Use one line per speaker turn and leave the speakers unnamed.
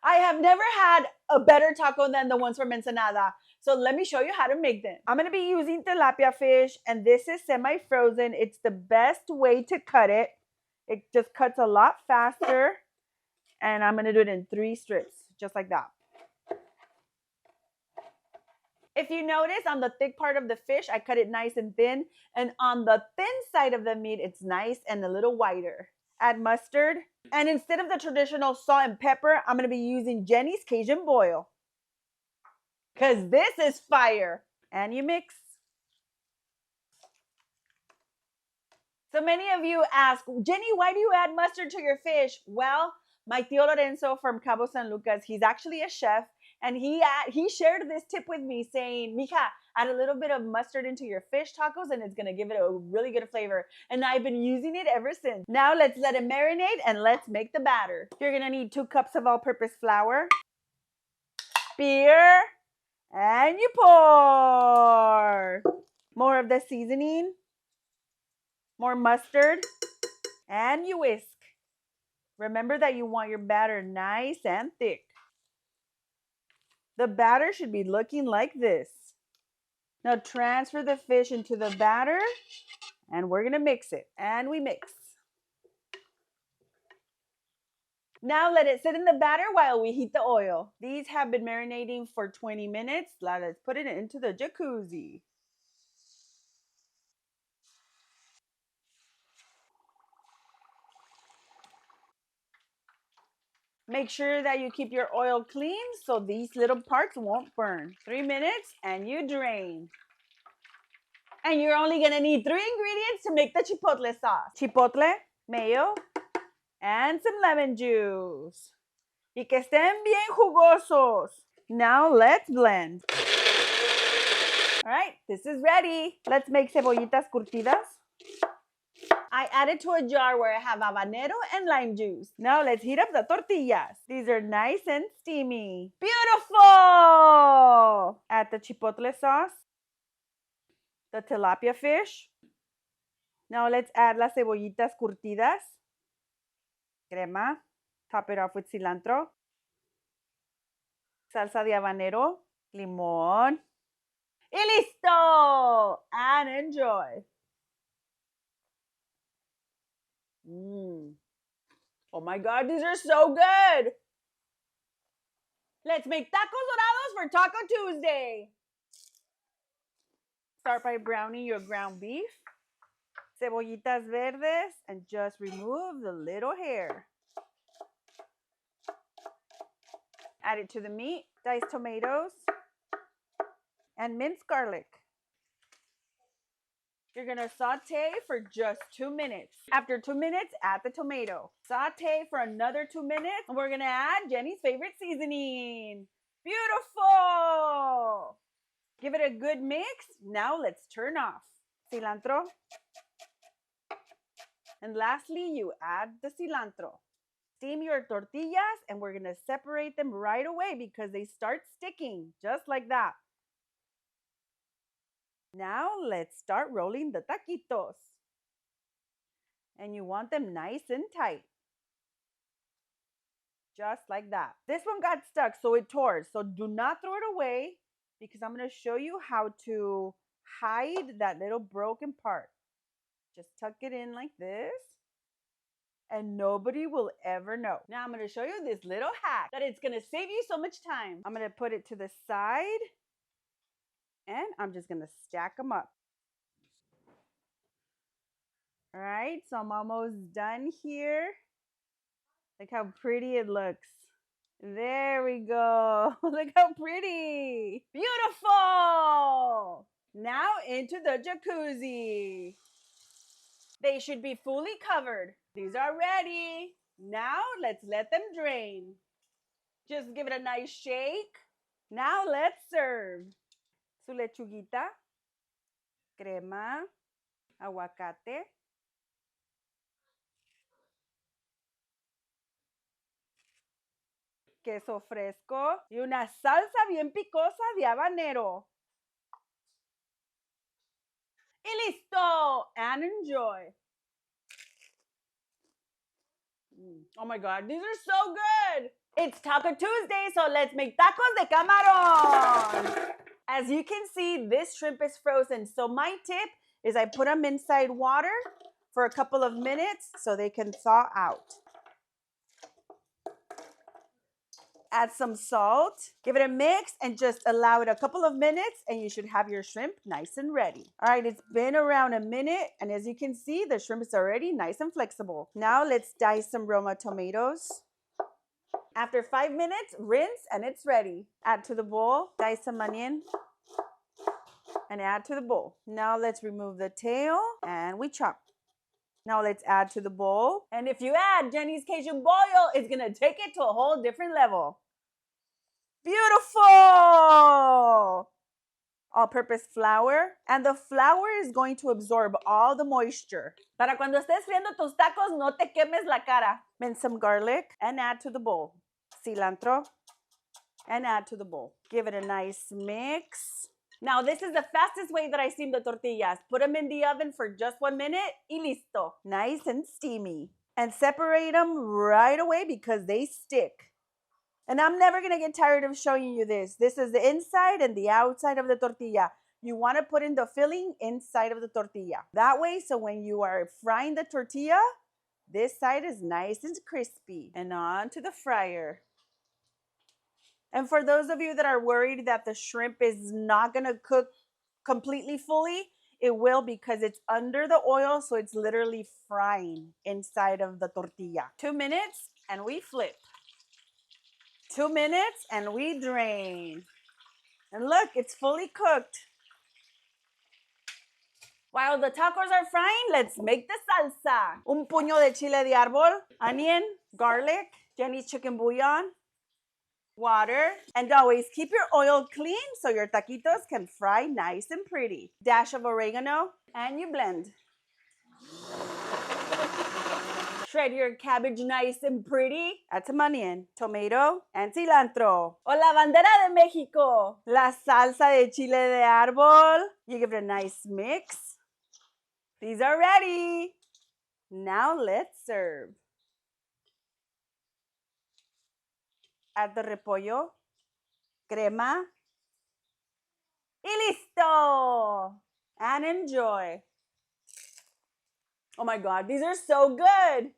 I have never had a better taco than the ones from Ensenada. So let me show you how to make them. I'm going to be using tilapia fish, and this is semi-frozen. It's the best way to cut it. It just cuts a lot faster. And I'm going to do it in 3 strips, just like that. If you notice, on the thick part of the fish, I cut it nice and thin. And on the thin side of the meat, it's nice and a little whiter. Add mustard. And instead of the traditional salt and pepper, I'm going to be using Jenny's Cajun Boil. Because this is fire. And you mix. So many of you ask, Jenny, why do you add mustard to your fish? Well, my tío Lorenzo from Cabo San Lucas, he's actually a chef. And he shared this tip with me saying, Mija, add a little bit of mustard into your fish tacos and it's going to give it a really good flavor. And I've been using it ever since. Now let's let it marinate and let's make the batter. You're going to need 2 cups of all-purpose flour, beer, and you pour. More of the seasoning, more mustard, and you whisk. Remember that you want your batter nice and thick. The batter should be looking like this. Now transfer the fish into the batter and we're going to mix it. And we mix. Now let it sit in the batter while we heat the oil. These have been marinating for 20 minutes. Now let's put it into the jacuzzi. Make sure that you keep your oil clean so these little parts won't burn. 3 minutes and you drain. And you're only going to need 3 ingredients to make the chipotle sauce. Chipotle, mayo, and some lemon juice. Y que estén bien jugosos. Now let's blend. All right, this is ready. Let's make cebollitas curtidas. I added to a jar where I have habanero and lime juice. Now let's heat up the tortillas. These are nice and steamy. Beautiful! Add the chipotle sauce, the tilapia fish. Now let's add las cebollitas curtidas. Crema. Top it off with cilantro. Salsa de habanero. Limón. Y listo! And enjoy. Oh my God, these are so good. Let's make tacos dorados for Taco Tuesday. Start by browning your ground beef. Cebollitas verdes and just remove the little hair. Add it to the meat. Diced tomatoes and minced garlic. You're going to saute for just 2 minutes. After 2 minutes, add the tomato. Saute for another 2 minutes. And we're going to add Jenny's favorite seasoning. Beautiful! Give it a good mix. Now let's turn off. Cilantro. And lastly, you add the cilantro. Steam your tortillas and we're going to separate them right away because they start sticking just like that. Now let's start rolling the taquitos. And you want them nice and tight. Just like that. This one got stuck, so it tore. So do not throw it away because I'm going to show you how to hide that little broken part. Just tuck it in like this. And nobody will ever know. Now I'm going to show you this little hack that it's going to save you so much time. I'm going to put it to the side. And I'm just going to stack them up. All right, so I'm almost done here. Look how pretty it looks. There we go. Look how pretty. Beautiful. Now into the jacuzzi. They should be fully covered. These are ready. Now let's let them drain. Just give it a nice shake. Now let's serve. Su lechuguita, crema, aguacate, queso fresco y una salsa bien picosa de habanero. Y listo! And enjoy. Oh my God, these are so good! It's Taco Tuesday, so let's make tacos de camarón. As you can see, this shrimp is frozen. So my tip is I put them inside water for a couple of minutes so they can thaw out. Add some salt, give it a mix, and just allow it a couple of minutes, and you should have your shrimp nice and ready. All right, it's been around a minute, and as you can see, the shrimp is already nice and flexible. Now let's dice some Roma tomatoes. After 5 minutes, rinse, and it's ready. Add to the bowl, dice some onion, and add to the bowl. Now let's remove the tail, and we chop. Now let's add to the bowl. And if you add Jenny's Cajun boil, it's gonna take it to a whole different level. Beautiful! All-purpose flour. And the flour is going to absorb all the moisture. Para cuando estés friendo tus tacos, no te quemes la cara. Mince some garlic and add to the bowl. Cilantro and add to the bowl. Give it a nice mix. Now, this is the fastest way that I steam the tortillas. Put them in the oven for just 1 minute y listo. Nice and steamy. And separate them right away because they stick. And I'm never going to get tired of showing you this. This is the inside and the outside of the tortilla. You want to put in the filling inside of the tortilla. That way, so when you are frying the tortilla, this side is nice and crispy. And on to the fryer. And for those of you that are worried that the shrimp is not going to cook completely fully, it will because it's under the oil, so it's literally frying inside of the tortilla. 2 minutes and we flip. 2 minutes and we drain. And look, it's fully cooked. While the tacos are frying, let's make the salsa. Un puño de chile de árbol, onion, garlic, Jenny's chicken bouillon, water, and always keep your oil clean so your taquitos can fry nice and pretty. Dash of oregano, and you blend. Shred your cabbage nice and pretty. Add some onion, tomato, and cilantro. O la bandera de México. La salsa de chile de árbol. You give it a nice mix. These are ready. Now let's serve. Add the repollo, crema, y listo. And enjoy. Oh my God, these are so good.